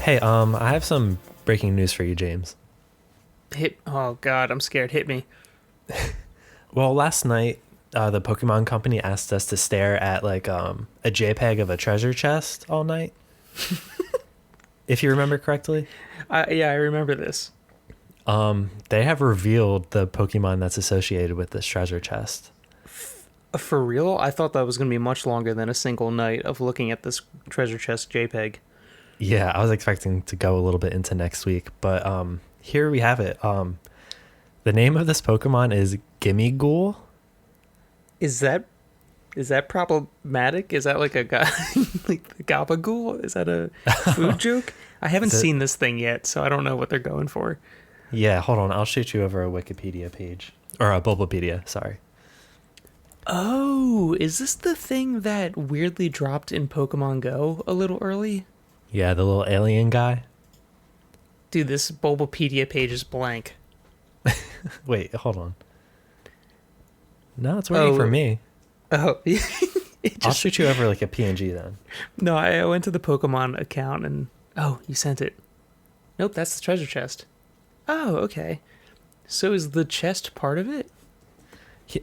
Hey, I have some breaking news for you, James. Oh God, I'm scared. Hit me. Well, last night, the Pokemon Company asked us to stare at a JPEG of a treasure chest all night, if you remember correctly. Yeah, I remember this. They have revealed the Pokemon that's associated with this treasure chest. For real? I thought that was gonna be much longer than a single night of looking at this treasure chest JPEG. Yeah, I was expecting to go a little bit into next week, but here we have it. The name of this Pokemon is Gimmighoul. Is that is that problematic? Is that like a like the gabagool? Is that a food joke? I haven't Is it? seen this thing yet, so I don't know what they're going for. Yeah, hold on. I'll shoot you over a Wikipedia page or a Bulbapedia. Sorry. Oh, is this the thing that weirdly dropped in Pokemon Go a little early? Yeah, the little alien guy. Dude, this Bulbapedia page is blank. Wait, hold on. No, it's working for Oh, me. oh, it I'll just shoot you over like a PNG then. no. I went to the Pokemon account and oh, you sent it. Nope, that's the treasure chest. Oh, okay. So is the chest part of it?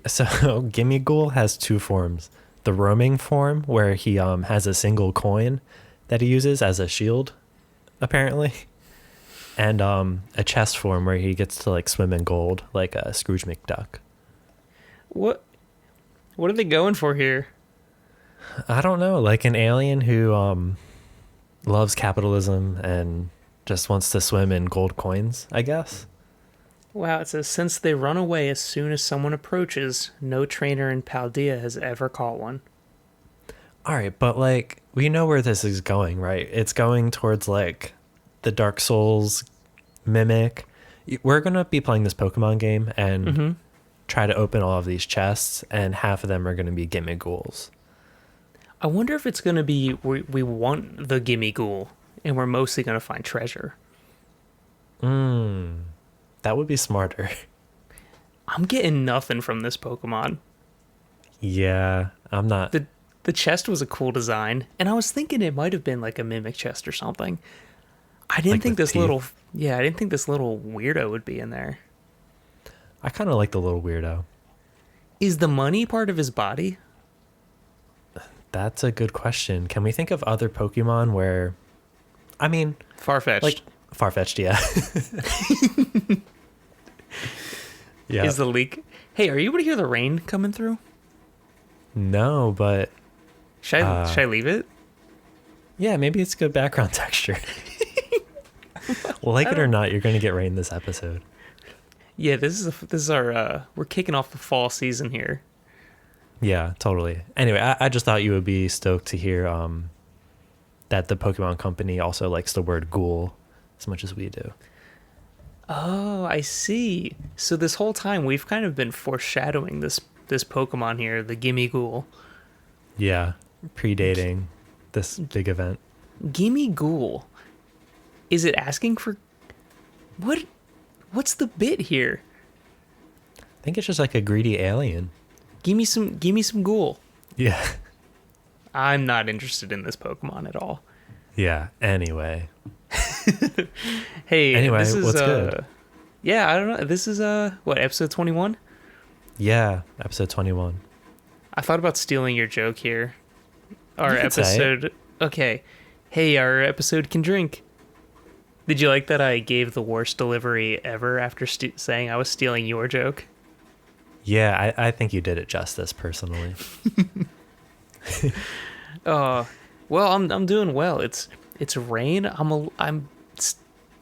So Gimmighoul has two forms. The roaming form, where he has a single coin that he uses as a shield, apparently, and a chest form where he gets to like swim in gold like a Scrooge McDuck. What What are they going for here? I don't know, like an alien who loves capitalism and just wants to swim in gold coins, I guess. Wow, it says since they run away as soon as someone approaches, no trainer in Paldea has ever caught one. All right, but like we know where this is going, right? It's going towards like the Dark Souls mimic. We're going to be playing this Pokemon game and Mm-hmm. try to open all of these chests, and half of them are going to be Gimmighoul's. I wonder if it's going to be we want the Gimmighoul, and we're mostly going to find treasure. That would be smarter. I'm getting nothing from this Pokemon. Yeah, I'm not. The chest was a cool design, and I was thinking it might have been like a mimic chest or something. I didn't Like think with this teeth. little yeah, I didn't think this little weirdo would be in there. I kind of like the little weirdo. Is the money part of his body? That's a good question. Can we think of other Pokemon where, I mean, Far-fetched. like Farfetch'd, yeah. Yeah. Is the leak? Hey, are you able to hear the rain coming through? No, but Should I leave it? yeah, maybe it's good background texture. Well, like it or not, you're going to get rain this episode. Yeah, this is our we're kicking off the fall season here. Yeah, totally. Anyway, I just thought you would be stoked to hear that the Pokemon Company also likes the word ghoul as much as we do. Oh, I see. So this whole time we've kind of been foreshadowing this Pokemon here, the Gimmighoul. Yeah, predating this big event. Gimmighoul. Is it asking for what? What's the bit here? I think it's just like a greedy alien. Give me some ghoul. Yeah. I'm not interested in this Pokemon at all. Yeah, anyway. Hey, Anyway, this is what's good? yeah, I don't know. This is what, episode 21? Yeah, episode 21. I thought about stealing your joke here. Our You could say it. episode. Okay. Hey, our episode can drink. Did you like that I gave the worst delivery ever after saying I was stealing your joke? Yeah, I think you did it justice, personally. Well, I'm doing well. It's rain. I'm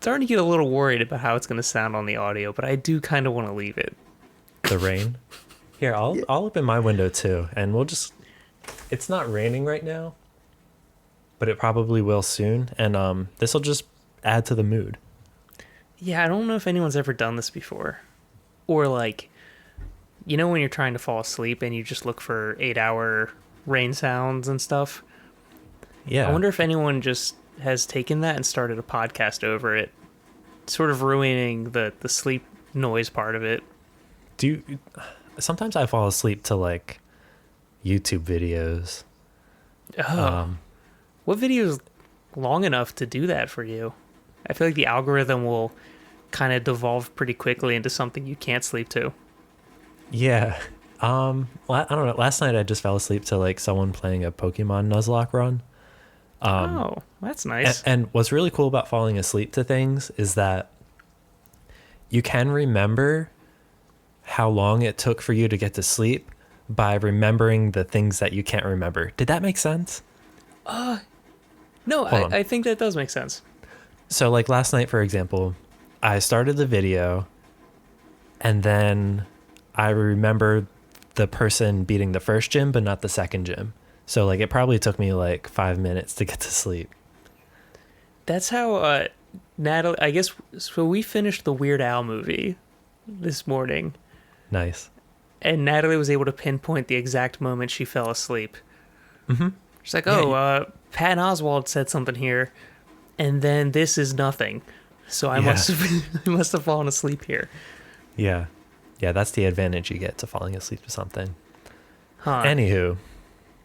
starting to get a little worried about how it's going to sound on the audio, but I do kind of want to leave it. The rain. Here, I'll open my window too, and we'll just. It's not raining right now, but it probably will soon, and this will just add to the mood. Yeah, I don't know if anyone's ever done this before, or like, you know, when you're trying to fall asleep and you just look for 8-hour rain sounds and stuff. Yeah. I wonder if anyone just has taken that and started a podcast over it, sort of ruining the sleep noise part of it. Sometimes I fall asleep to like YouTube videos. Oh, what videos long enough to do that for you. I feel like the algorithm will kind of devolve pretty quickly into something you can't sleep to. Yeah. I don't know. Last night I just fell asleep to like someone playing a Pokemon Nuzlocke run. Oh, that's nice. And what's really cool about falling asleep to things is that you can remember how long it took for you to get to sleep by remembering the things that you can't remember. Did that make sense? No, Hold on. I think that does make sense. So like last night, for example, I started the video and then I remember the person beating the first gym, but not the second gym. So like it probably took me like 5 minutes to get to sleep. That's how Natalie, I guess, so we finished the Weird Al movie this morning, Nice. and Natalie was able to pinpoint the exact moment she fell asleep. Mm-hmm. She's like, Yeah, Patton Oswalt said something here, and then this is nothing. So I Yeah. must have fallen asleep here. Yeah. Yeah, that's the advantage you get to falling asleep to something. Huh. Anywho,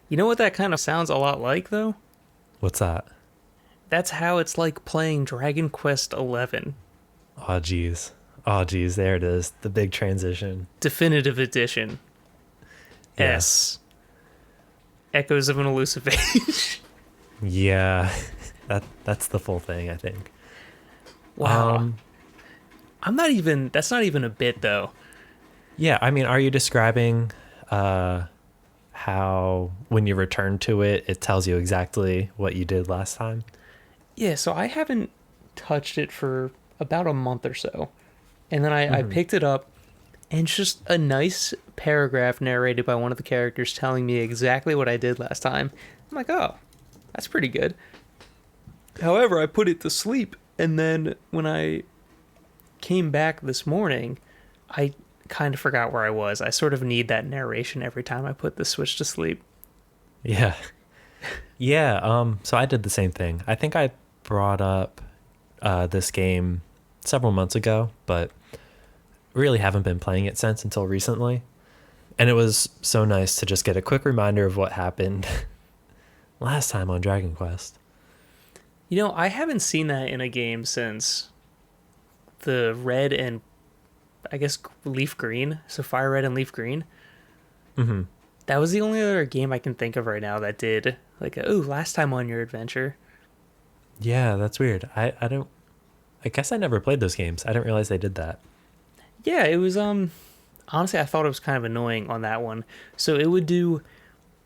You know what that kind of sounds a lot like, though? what's that? That's how it's like playing Dragon Quest XI Oh, geez. Oh, geez. There it is. The big transition. Definitive Edition. Yeah. S. Echoes of an Elusive Age. Yeah. That's the full thing, I think. Wow. That's not even a bit, though. Yeah, I mean, are you describing how when you return to it, it tells you exactly what you did last time? Yeah, so I haven't touched it for about a month or so. And then I picked it up, and it's just a nice paragraph narrated by one of the characters telling me exactly what I did last time. I'm like, oh, that's pretty good. However, I put it to sleep, and then when I came back this morning, I kind of forgot where I was. I sort of need that narration every time I put the Switch to sleep. Yeah. Yeah, so I did the same thing. I think I brought up this game several months ago, but really haven't been playing it since until recently. And it was so nice to just get a quick reminder of what happened last time on Dragon Quest. You know, I haven't seen that in a game since the red and, I guess, leaf green. So fire red and leaf green. Mm-hmm. That was the only other game I can think of right now that did like, last time on your adventure. Yeah, that's weird. I guess I never played those games. I didn't realize they did that. Yeah, it was honestly I thought it was kind of annoying on that one. So it would do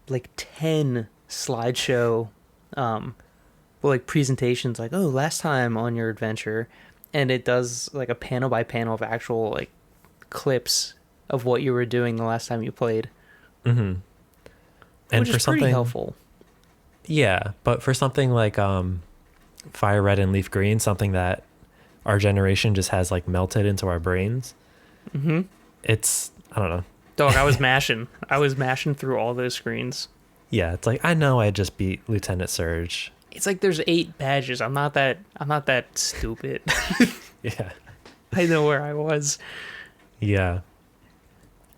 like 10 slideshow like presentations like, last time on your adventure, and it does like a panel by panel of actual like clips of what you were doing the last time you played. Mm-hmm. And Which for is pretty something helpful. Yeah, but for something like fire red and leaf green, something that our generation just has like melted into our brains. Mm-hmm. It's, I don't know. Dog, I was mashing. I was mashing through all those screens. Yeah, it's like I know I just beat Lieutenant Surge. It's like there's 8 badges. I'm not that stupid. Yeah. I know where I was. Yeah.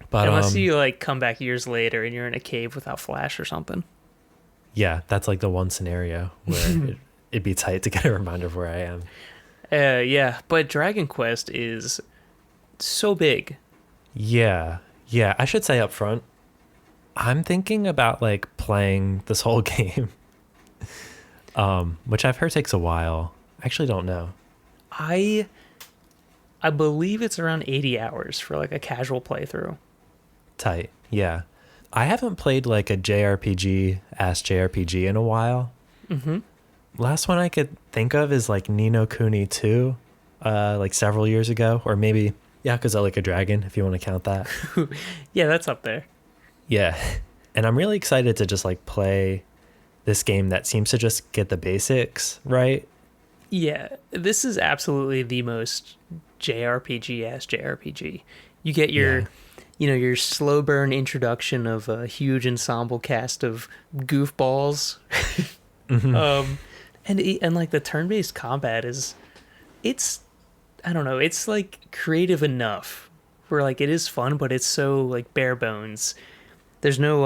But unless you like come back years later and you're in a cave without flash or something. yeah, that's like the one scenario where it'd be tight to get a reminder of where I am. Yeah, but Dragon Quest is so big. Yeah. Yeah, I should say up front, I'm thinking about like playing this whole game. Which I've heard takes a while. I actually don't know. I believe it's around 80 hours for like a casual playthrough. Tight. Yeah. I haven't played like a JRPG in a while. Mm-hmm. Last one I could think of is like Ni no Kuni 2, like several years ago, or maybe Yakuza Like a Dragon, if you want to count that. Yeah, that's up there. Yeah. And I'm really excited to just like play this game that seems to just get the basics right. Yeah, this is absolutely the most JRPG-ass JRPG. You get your, your slow burn introduction of a huge ensemble cast of goofballs. Mm-hmm. And like the turn-based combat I don't know, it's like creative enough where like it is fun, but it's so like bare bones. There's no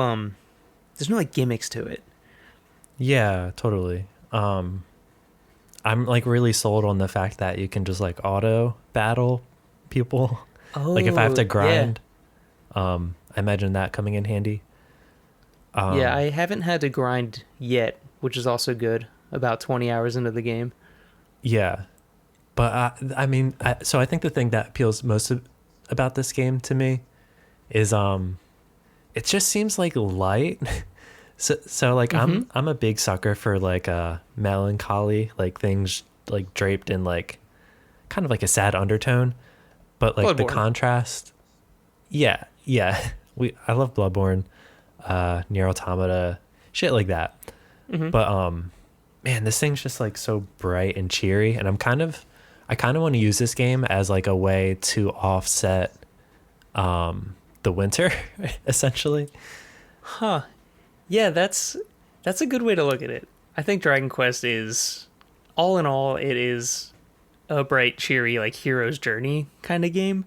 like gimmicks to it. Yeah, totally. I'm like really sold on the fact that you can just like auto battle people. Like if I have Oh, to yeah. grind, I imagine that coming in handy. Yeah, Um, I haven't had to grind yet, which is also good. About 20 hours into the game. yeah, but I mean, so I think the thing that appeals most about this game to me is it just seems like light. So like Mm-hmm. I'm a big sucker for like melancholy, like things like draped in like kind of like a sad undertone, but like the Bloodborne. contrast. Yeah, yeah. I love Bloodborne, Nier Automata, shit like that. Mm-hmm. But man, this thing's just like so bright and cheery, and I kind of want to use this game as like a way to offset the winter, essentially. Huh. Yeah, that's a good way to look at it. I think Dragon Quest is, all in all, it is a bright, cheery, like hero's journey kind of game.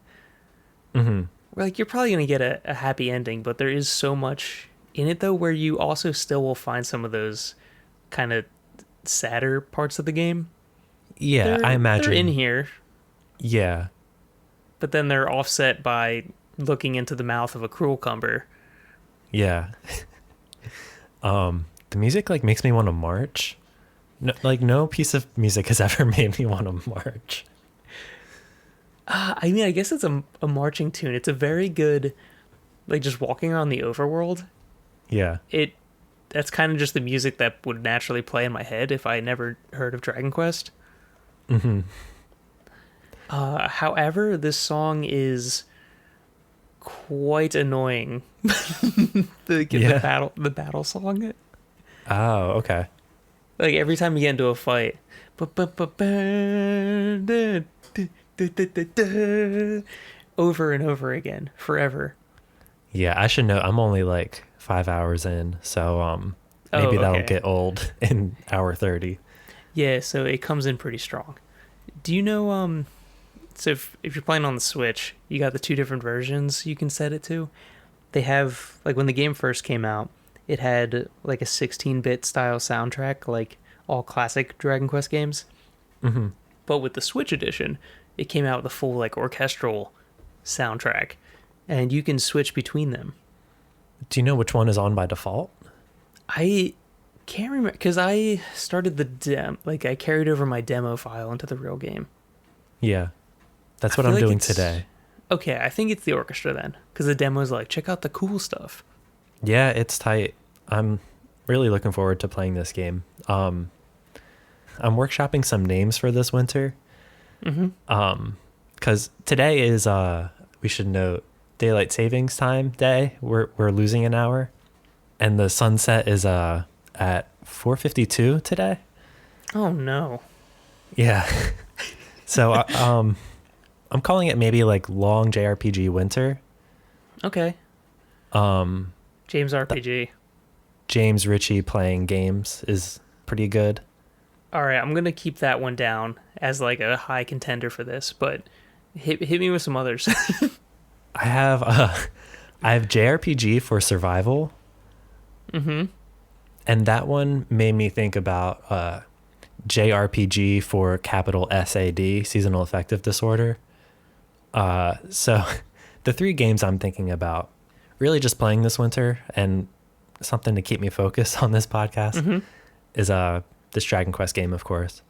Hmm. Where like you're probably gonna get a happy ending, but there is so much in it though, where you also still will find some of those kind of sadder parts of the game. Yeah, I They're in imagine. here, Yeah, but then they're offset by looking into the mouth of a cruel cumber. yeah. The music like makes me want to march. No, like no piece of music has ever made me want to march. I mean, I guess it's a marching tune. It's a very good, like just walking around the overworld. Yeah. It That's kind of just the music that would naturally play in my head if I never heard of Dragon Quest. Hmm. However, this song is quite annoying. Yeah. The battle song. Oh, okay. Like every time you get into a fight, over and over again, forever. Yeah, I should know. I'm only like 5 hours in, so Oh, maybe that'll okay. get old in hour 30. Yeah, so it comes in pretty strong. Do you know so if you're playing on the Switch, you got the two different versions you can set it to. They have like when the game first came out, it had like a 16-bit style soundtrack like all classic Dragon Quest games. Hmm. But with the Switch edition, it came out with a full like orchestral soundtrack and you can switch between them. Do you know which one is on by default? I can't remember because I started like I carried over my demo file into the real game. Yeah, I that's what feel I'm like doing it's today. okay. I think it's the orchestra then because the demo's like check out the cool stuff. Yeah, it's tight. I'm really looking forward to playing this game. I'm workshopping some names for this winter. Mm-hmm. Because today is we should note daylight savings time day. We're losing an hour, and the sunset is at 4:52 today. Oh no. Yeah. So I'm calling it maybe like long JRPG winter. Okay. Um, James RPG. James Richie playing games is pretty good. All right, I'm gonna keep that one down as like a high contender for this, but hit me with some others. I have I have JRPG for survival, Mm-hmm. and that one made me think about JRPG for capital SAD, Seasonal Affective Disorder. So the three games I'm thinking about, really just playing this winter and something to keep me focused on this podcast Mm-hmm. is this Dragon Quest game, of course.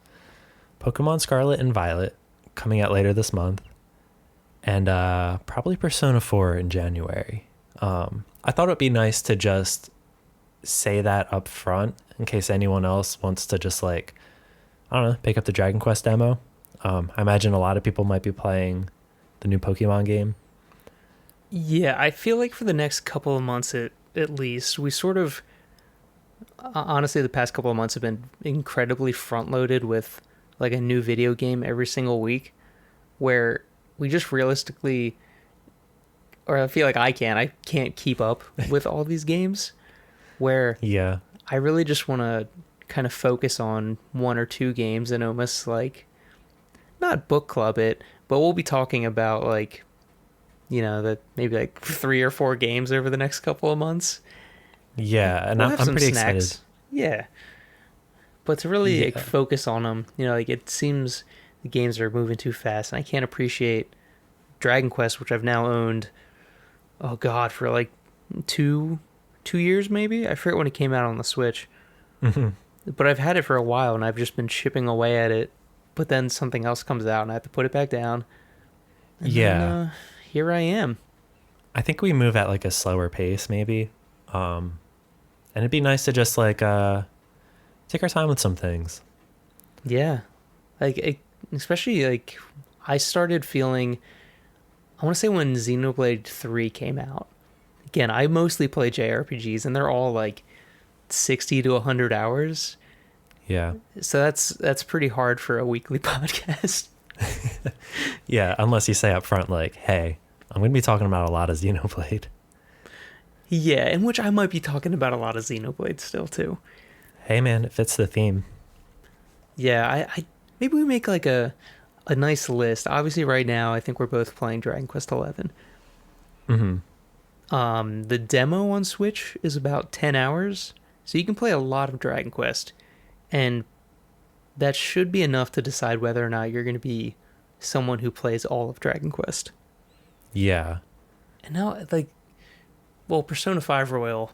Pokemon Scarlet and Violet coming out later this month, and probably Persona 4 in January. I thought it'd be nice to just say that up front in case anyone else wants to just like, I don't know, pick up the Dragon Quest demo. I imagine a lot of people might be playing the new Pokemon game. Yeah, I feel like for the next couple of months at least, we sort of honestly the past couple of months have been incredibly front loaded with like a new video game every single week where we just realistically or I feel like I can't keep up with all these games where Yeah. I really just want to kind of focus on one or two games and almost like not book club it, but we'll be talking about like that maybe like 3 or 4 games over the next couple of months. Yeah, and We'll I'm, have I'm some pretty excited. snacks. Yeah. But to really like Yeah. focus on them, you know, like it seems the games are moving too fast, and I can't appreciate Dragon Quest, which I've now owned. Oh God, for like two years maybe. I forget when it came out on the Switch, Hmm. but I've had it for a while, and I've just been chipping away at it. But then something else comes out, and I have to put it back down. And then Yeah. here I am. I think we move at like a slower pace, maybe. And it'd be nice to just like take our time with some things. Yeah, especially like I started feeling. I want to say when Xenoblade 3 came out. Again, I mostly play JRPGs, and they're all like 60 to 100 hours. Yeah. So that's pretty hard for a weekly podcast. Yeah, unless you say up front, like, hey, I'm going to be talking about a lot of Xenoblade. Yeah, in which I might be talking about a lot of Xenoblade still too. Hey, man, it fits the theme. Yeah, I maybe we make like a nice list. Obviously, right now I think we're both playing Dragon Quest 11. Hmm. The demo on Switch is about 10 hours, so you can play a lot of Dragon Quest, and that should be enough to decide whether or not you're going to be someone who plays all of Dragon Quest. Yeah. And now, like, well, Persona 5 Royal,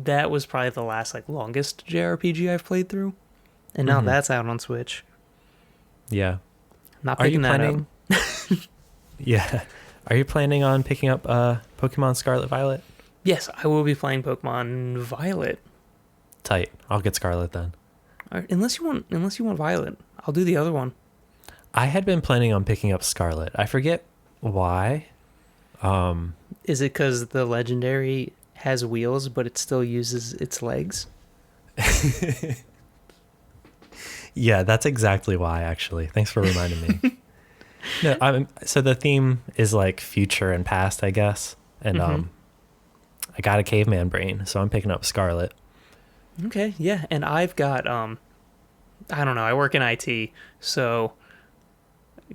that was probably the last like longest JRPG I've played through, and now Mhm. that's out on Switch. Yeah. Not Are you picking that planning? up. Yeah. Are you planning on picking up Pokemon Scarlet Violet? Yes, I will be playing Pokemon Violet. Tight. I'll get Scarlet then. Unless you want Violet, I'll do the other one. I had been planning on picking up Scarlet. I forget why. Is it because the legendary has wheels, but it still uses its legs? Yeah, that's exactly why, actually. Thanks for reminding me. No, so the theme is like future and past, I guess. And I got a caveman brain, so I'm picking up Scarlet. Okay, yeah, and I've got I don't know. I work in IT, so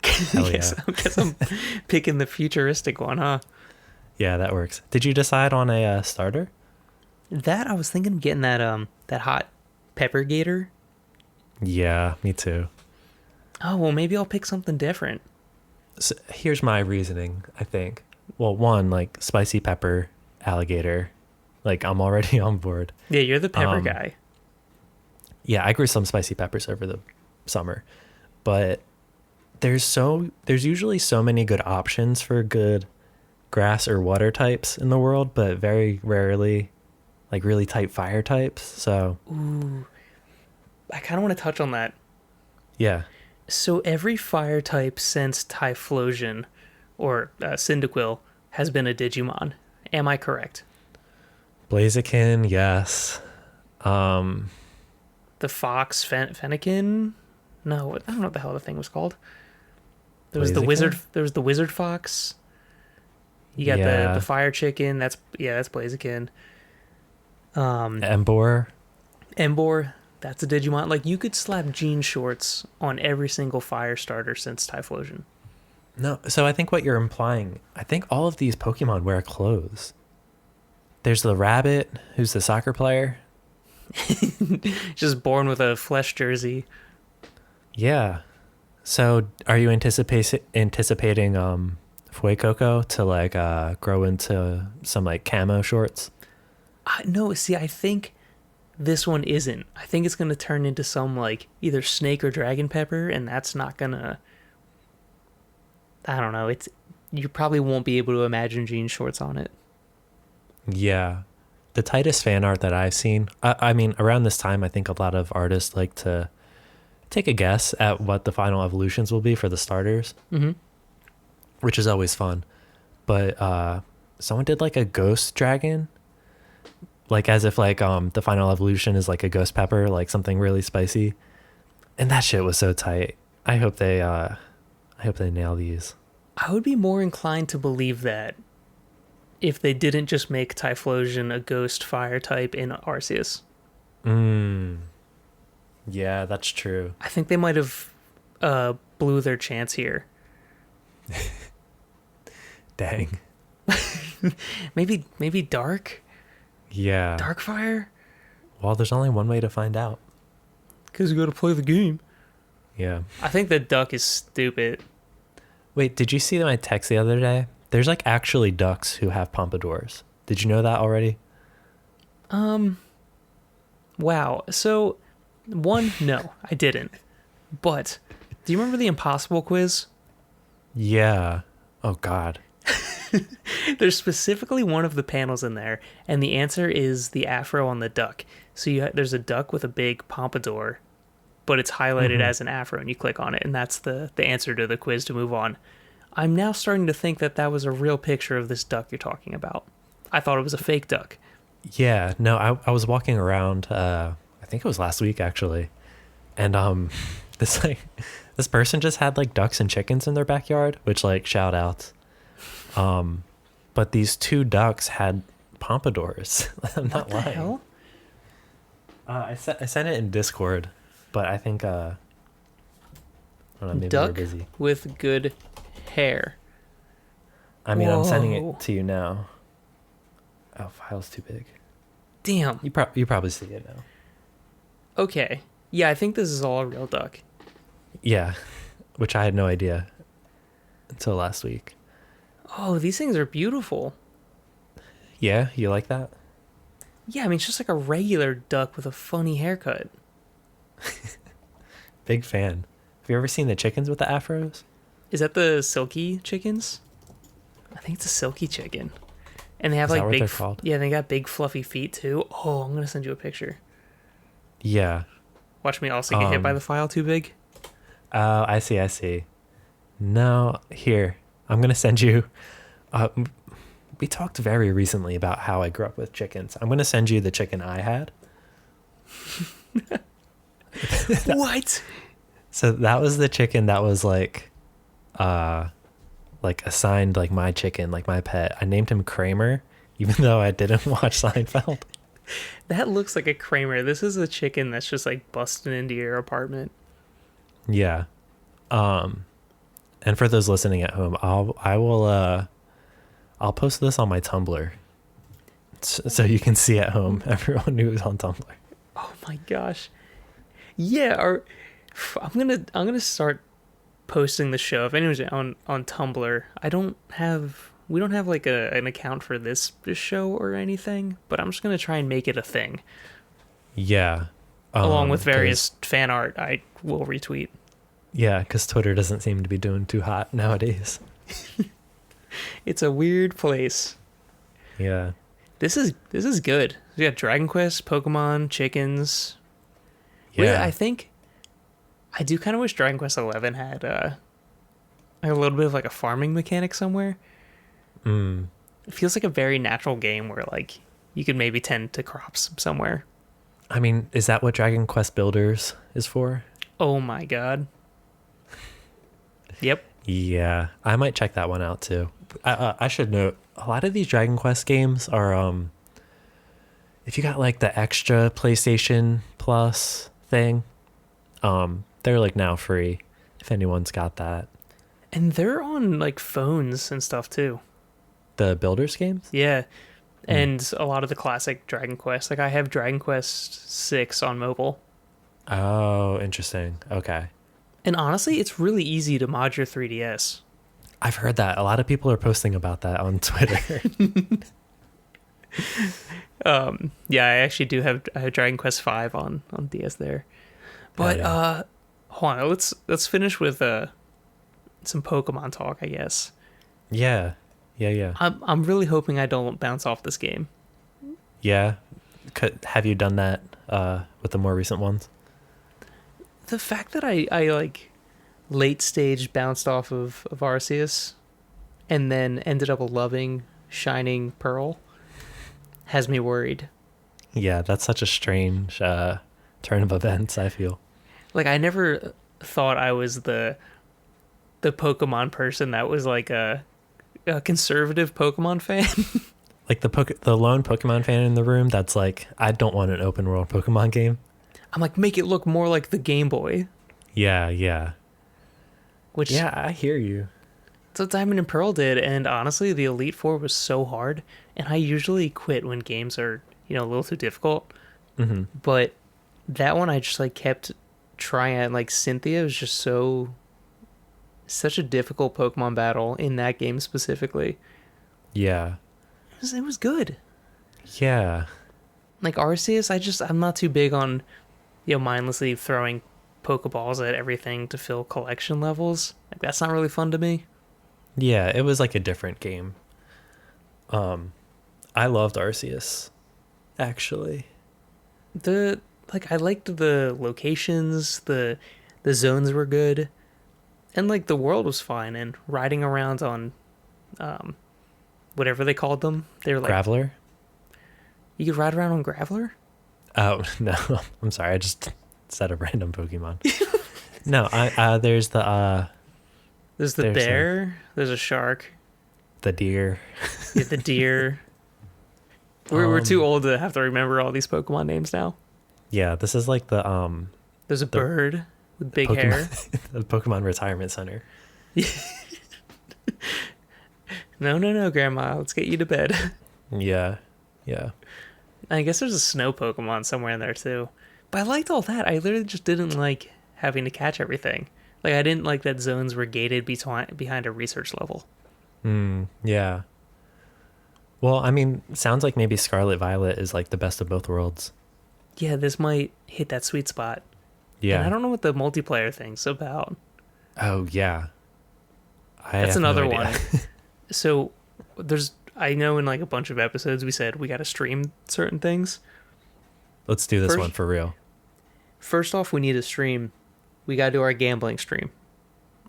Hell yeah. I guess I'm picking the futuristic one, huh? Yeah, that works. Did you decide on a starter? That I was thinking of getting that hot pepper gator. Yeah, me too. Oh well, maybe I'll pick something different. So here's my reasoning, I think. Well, one, like spicy pepper, alligator. Like, I'm already on board. Yeah, you're the pepper guy. Yeah, I grew some spicy peppers over the summer. But there's usually so many good options for good grass or water types in the world, but very rarely like really tight fire types. So Ooh, I kind of want to touch on that. yeah. So every fire type since Typhlosion or Cyndaquil has been a Digimon. Am I correct? Blaziken, yes. The fox Fennekin? No, I don't know what the hell the thing was called. There was the Blaziken? wizard. There was the wizard fox. You got Yeah. the fire chicken. That's Blaziken. Embor. Embor. That's a Digimon. Like you could slap jean shorts on every single fire starter since Typhlosion. No, so I think what you're implying, I think all of these Pokemon wear clothes. There's the rabbit, who's the soccer player. Just born with a flesh jersey. Yeah. So are you anticipating Fuecoco to like grow into some like camo shorts? No, see, I think this one isn't. I think it's gonna turn into some like either snake or dragon pepper, and that's not gonna. I don't know. You probably won't be able to imagine jean shorts on it. Yeah. The tightest fan art that I've seen, I mean, around this time, I think a lot of artists like to take a guess at what the final evolutions will be for the starters, which is always fun. But someone did like a ghost dragon, like as if like the final evolution is like a ghost pepper, like something really spicy, and that shit was so tight. I hope they nail these. I would be more inclined to believe that if they didn't just make Typhlosion a ghost fire type in Arceus. Yeah, that's true. I think they might have blew their chance here. Dang. Maybe dark Yeah. fire. Well, there's only one way to find out. Because you got to play the game. Yeah. I think the duck is stupid. Wait, did you see my text the other day? There's like actually ducks who have pompadours. Did you know that already? Wow. So, one, no, I didn't. But, do you remember the Impossible quiz? Yeah. Oh, God. There's specifically one of the panels in there, and the answer is the afro on the duck. So there's a duck with a big pompadour, but it's highlighted as an afro, and you click on it, and that's the answer to the quiz to move on. I'm now starting to think that that was a real picture of this duck you're talking about. I thought it was a fake duck. Yeah. No, I was walking around, I think it was last week, actually. And this person just had like ducks and chickens in their backyard, which like shout outs. But these two ducks had pompadours. I'm not What the lying. hell? I sent it in Discord, but I think I don't know, maybe Duck we're busy. with good hair. I mean, I'm sending Whoa. it to you now. Oh, file's too big. Damn. You probably see it now. Okay. Yeah, I think this is all a real duck. Yeah, which I had no idea until last week. Oh, these things are beautiful. Yeah, you like that? Yeah, I mean, it's just like a regular duck with a funny haircut. Big fan. Have you ever seen the chickens with the afros? Is that the silky chickens? I think it's a silky chicken. And they have Is that like what big, they're called? yeah, they got big fluffy feet too. Oh, I'm gonna send you a picture. Yeah. Watch me also get hit by the file too big. Oh, I see. No, here. I'm going to send you... we talked very recently about how I grew up with chickens. I'm going to send you the chicken I had. What? So that was the chicken that was like assigned like my chicken, like my pet. I named him Kramer, even though I didn't watch Seinfeld. That looks like a Kramer. This is a chicken that's just like busting into your apartment. Yeah. And for those listening at home, I'll post this on my Tumblr so you can see at home everyone who's on Tumblr. Oh my gosh. Yeah, I'm gonna start posting the show. If anyone's on Tumblr, we don't have like an account for this show or anything, but I'm just gonna try and make it a thing. Yeah. Along with various fan art I will retweet. Yeah, because Twitter doesn't seem to be doing too hot nowadays. It's a weird place. Yeah. This is good. We got Dragon Quest, Pokemon, chickens. Yeah. I think I do kind of wish Dragon Quest 11 had a little bit of like a farming mechanic somewhere. Mm. It feels like a very natural game where like you could maybe tend to crops somewhere. I mean, is that what Dragon Quest Builders is for? Oh my god. Yep. Yeah, I might check that one out too. I should note, a lot of these Dragon Quest games are, if you got like the extra PlayStation Plus thing, they're like now free if anyone's got that. And they're on like phones and stuff too. The Builders games? Yeah. And a lot of the classic Dragon Quest. Like I have Dragon Quest 6 on mobile. Oh, interesting. Okay. And honestly, it's really easy to mod your 3DS. I've heard that. A lot of people are posting about that on Twitter. Yeah, I actually do have Dragon Quest 5 on DS there. But yeah. hold on, let's finish with some Pokemon talk, I guess. Yeah. I'm really hoping I don't bounce off this game. Yeah. Have you done that with the more recent ones? The fact that I like late stage bounced off of Arceus and then ended up loving Shining Pearl has me worried. Yeah, that's such a strange turn of events, I feel. Like I never thought I was the Pokemon person that was like a conservative Pokemon fan. Like the lone Pokemon fan in the room that's like, I don't want an open world Pokemon game. I'm like, make it look more like the Game Boy. Yeah. Which Yeah, I hear you. that's what Diamond and Pearl did, and honestly, the Elite Four was so hard, and I usually quit when games are, a little too difficult. Mm-hmm. But that one I just like kept Triad, like Cynthia was just such a difficult Pokemon battle in that game specifically. Yeah. It was good. Yeah. Like Arceus, I'm not too big on, mindlessly throwing Pokeballs at everything to fill collection levels. Like that's not really fun to me. Yeah, it was like a different game. I loved Arceus, actually. I liked the locations, the zones were good, and like the world was fine. And riding around on, whatever they called them, they were like Graveler? you could ride around on Graveler. Oh, no. I'm sorry. I just said a random Pokemon. No, there's There's the bear. There's a shark. the deer. Yeah, the deer. We're too old to have to remember all these Pokemon names now. Yeah, this is like the There's a bird with big Pokemon, hair. the Pokemon Retirement Center. No, Grandma. Let's get you to bed. Yeah. Yeah. I guess there's a snow Pokemon somewhere in there too. But I liked all that. I literally just didn't like having to catch everything. Like I didn't like that zones were gated behind a research level. Yeah. Well, I mean, sounds like maybe Scarlet Violet is like the best of both worlds. Yeah, this might hit that sweet spot. Yeah. And I don't know what the multiplayer thing's about. Oh, yeah. That's another one. So I know in like a bunch of episodes we said we got to stream certain things. Let's do this one for real. First off, we need a stream. We got to do our gambling stream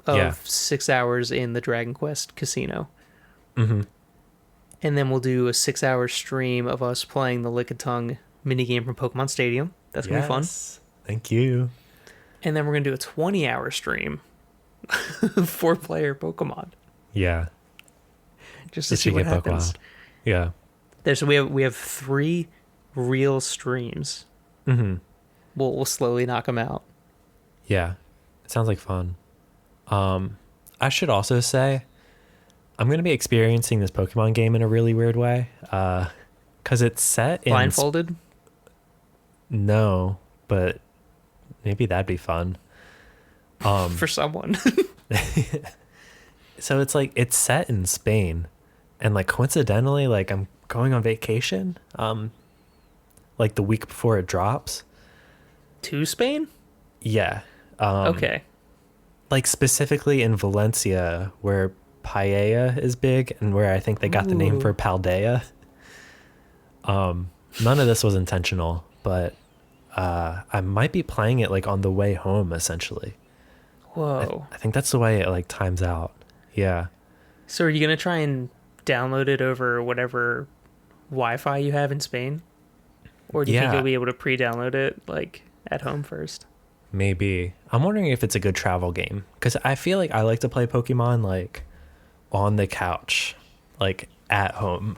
of 6 hours in the Dragon Quest casino. Mm-hmm. And then we'll do a 6-hour stream of us playing the Lickitung minigame from Pokemon Stadium. That's going to be fun. Thank you. And then we're going to do a 20-hour stream 4-player Pokemon. Yeah. Just to see what happens. Yeah. So we have 3 real streams. Mm-hmm. We'll slowly knock them out. Yeah. It sounds like fun. I should also say I'm going to be experiencing this Pokemon game in a really weird way. Because it's set in... Blindfolded? No, but maybe that'd be fun. For someone. So it's like, it's set in Spain. And like coincidentally, like I'm going on vacation, like the week before it drops. To Spain? Yeah. Okay. Like specifically in Valencia, where paella is big and where I think they got the name for Paldea. None of this was intentional, but I might be playing it like on the way home, essentially. Whoa. I think that's the way it like times out. Yeah. So are you going to try and download it over whatever Wi-Fi you have in Spain? Or do you think you'll be able to pre-download it like at home first? Maybe. I'm wondering if it's a good travel game, because I feel like I like to play Pokemon like on the couch, like at home.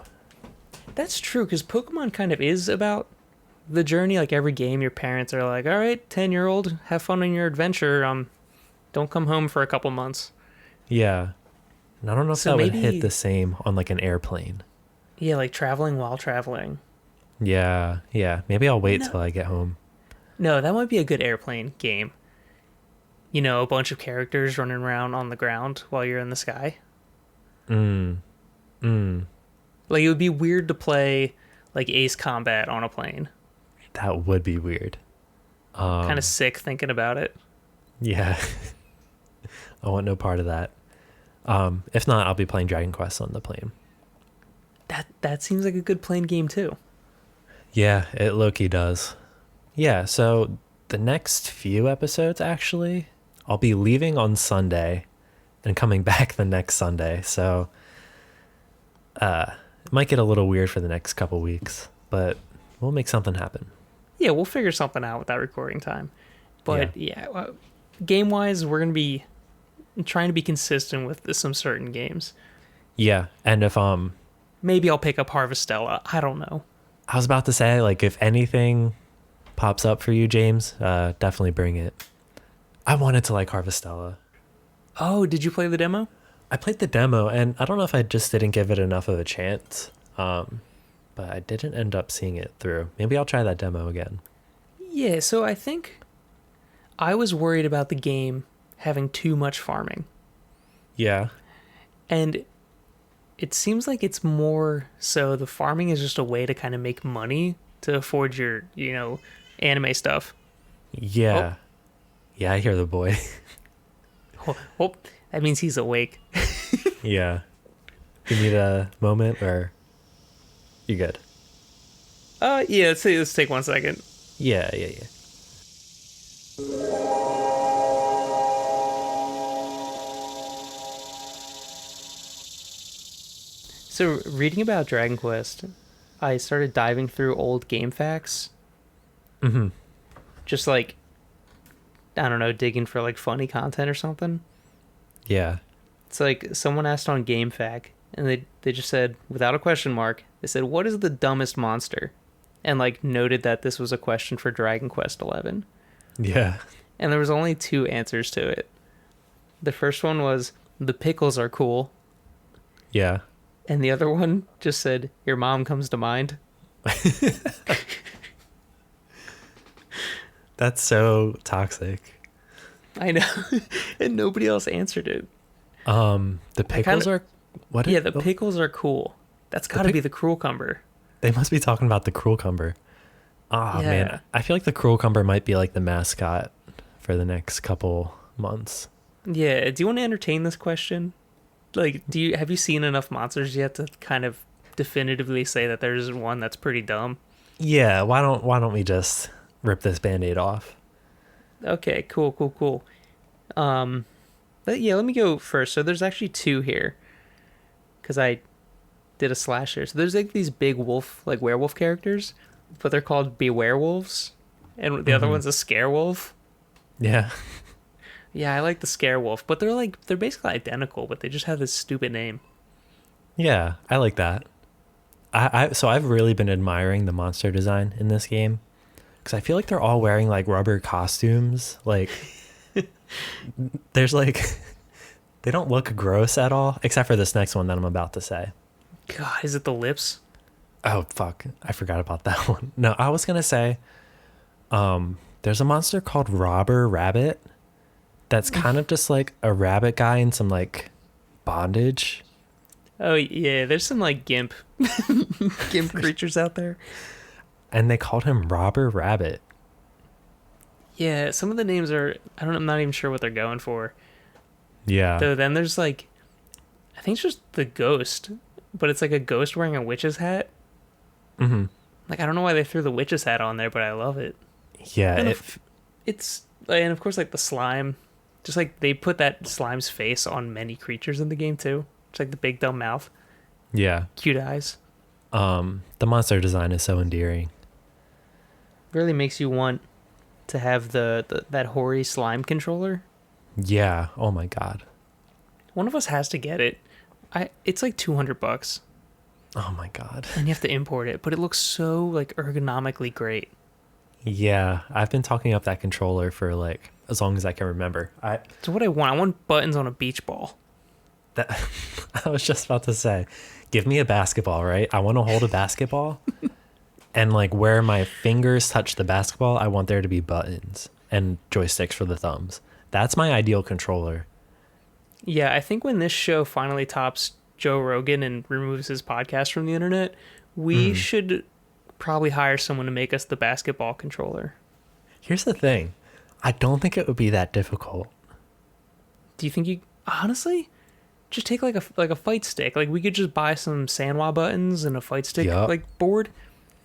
That's true, because Pokemon kind of is about the journey. Like every game, your parents are like, all right, 10-year-old, have fun on your adventure. Don't come home for a couple months. Yeah. And I don't know if that would hit the same on like an airplane. Yeah, like traveling while traveling. Yeah. Maybe I'll wait till I get home. No, that might be a good airplane game. You know, a bunch of characters running around on the ground while you're in the sky. Like, it would be weird to play, like, Ace Combat on a plane. That would be weird. Kind of sick thinking about it. Yeah. I want no part of that. If not, I'll be playing Dragon Quest on the plane. That seems like a good plane game, too. Yeah, it low-key does. Yeah, so the next few episodes, actually, I'll be leaving on Sunday and coming back the next Sunday. So it might get a little weird for the next couple weeks, but we'll make something happen. Yeah, we'll figure something out with that recording time. But game-wise, we're going to be trying to be consistent with some certain games. Yeah, and if maybe I'll pick up Harvestella. I don't know. I was about to say, like, if anything pops up for you, James, definitely bring it. I wanted to like Harvestella. Oh, did you play the demo? I played the demo, and I don't know if I just didn't give it enough of a chance, but I didn't end up seeing it through. Maybe I'll try that demo again. Yeah, so I think I was worried about the game having too much farming. Yeah. And it seems like it's more so the farming is just a way to kind of make money to afford your, anime stuff. Yeah. Yeah, I hear the boy. Oh, that means he's awake. Yeah. You need a moment or you good? Yeah, let's take 1 second. Yeah. So, reading about Dragon Quest, I started diving through old game facts. Mm-hmm. Just like, I don't know, digging for like funny content or something. Yeah. It's like someone asked on GameFAQ, and they just said, without a question mark, they said, "What is the dumbest monster?" And like noted that this was a question for Dragon Quest 11. Yeah. And there was only two answers to it. The first one was, "The pickles are cool." Yeah. And the other one just said, "Your mom comes to mind." That's so toxic. I know. And nobody else answered it. The pickles are what? Yeah, the pickles are cool. That's got to be the Cruelcumber. They must be talking about the Cruelcumber. Ah, Yeah. man, I feel like the Cruelcumber might be like the mascot for the next couple months. Yeah. Do you want to entertain this question? Like, have you seen enough monsters yet to kind of definitively say that there's one that's pretty dumb? Yeah, why don't we just rip this Band-Aid off? Okay, cool. Let me go first. So there's actually two here, because I did a slash here. So there's like these big wolf, like werewolf characters, but they're called Bewerewolves, and the other one's a Scarewolf. Yeah. Yeah, I like the Scarewolf, but they're basically identical, but they just have this stupid name. Yeah, I like that. So I've really been admiring the monster design in this game because I feel like they're all wearing like rubber costumes. Like, there's like, they don't look gross at all, except for this next one that I'm about to say. God, is it the lips? Oh, fuck. I forgot about that one. No, I was going to say, there's a monster called Robber Rabbit that's kind of just like a rabbit guy in some like bondage. Oh, yeah, there's some like gimp creatures out there. And they called him Robber Rabbit. Yeah, some of the names are, I'm not even sure what they're going for. Yeah. Though then there's like, I think it's just the ghost, but it's like a ghost wearing a witch's hat. Mm-hmm. Like, I don't know why they threw the witch's hat on there, but I love it. Yeah. And of course, like the slime, just like they put that slime's face on many creatures in the game too. It's like the big dumb mouth. Yeah. Cute eyes. The monster design is so endearing. Really makes you want to have that hoary slime controller. Yeah. Oh my God. One of us has to get it. It's like $200, Oh my God. and you have to import it, but it looks so like ergonomically great. Yeah. I've been talking up that controller for like as long as I can remember. So what I want buttons on a beach ball. That I was just about to say, give me a basketball, right? I want to hold a basketball and like where my fingers touch the basketball, I want there to be buttons and joysticks for the thumbs. That's my ideal controller. Yeah, I think when this show finally tops Joe Rogan and removes his podcast from the internet, we should probably hire someone to make us the basketball controller. Here's the thing. I don't think it would be that difficult. Do you think you honestly just take like a fight stick? Like we could just buy some Sanwa buttons and a fight stick like board.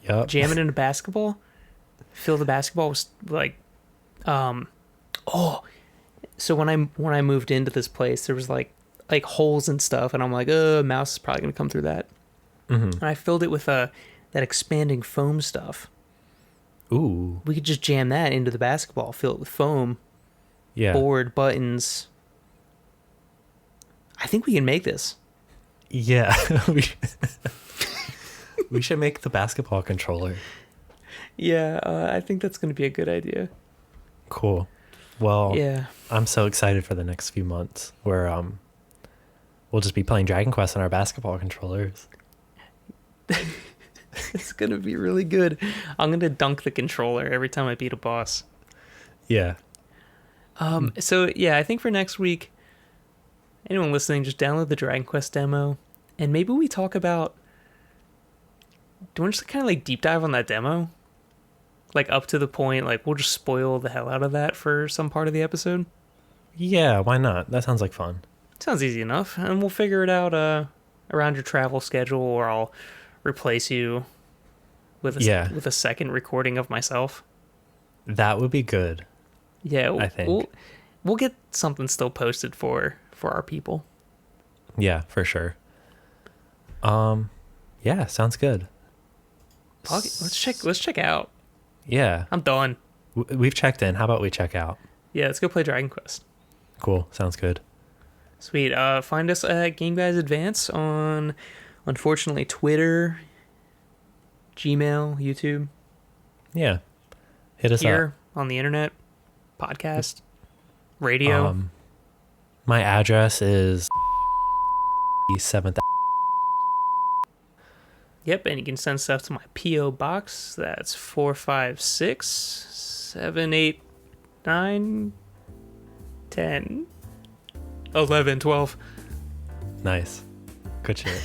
Yep. Jam it in a basketball. Fill the basketball with like so when I moved into this place, there was like holes and stuff, and I'm like, a mouse is probably gonna come through that. And I filled it with that expanding foam stuff. Ooh. We could just jam that into the basketball, fill it with foam, Yeah. board, buttons. I think we can make this. Yeah. We should make the basketball controller. Yeah, I think that's going to be a good idea. Cool. Well, Yeah. I'm so excited for the next few months where we'll just be playing Dragon Quest on our basketball controllers. It's going to be really good. I'm going to dunk the controller every time I beat a boss. Yeah. So yeah, I think for next week, anyone listening, just download the Dragon Quest demo, and maybe we talk about. Do you want to just kind of like deep dive on that demo? Like up to the point, like we'll just spoil the hell out of that for some part of the episode. Yeah, why not? That sounds like fun. Sounds easy enough, and we'll figure it out around your travel schedule, or I'll replace you with a second recording of myself. That would be good. Yeah, I think we'll get something still posted for our people. Yeah, for sure. Yeah, sounds good. Let's check out. Yeah, I'm done. We've checked in. How about we check out? Yeah, let's go play Dragon Quest. Cool. Sounds good. Sweet. Find us at Game Guys Advance on, unfortunately, Twitter, Gmail, YouTube. Yeah. Hit us here on the internet, podcast, radio. My address is 7th. Yep, and you can send stuff to my P.O. box. That's 456 789 10 11 12. Nice. Good shit.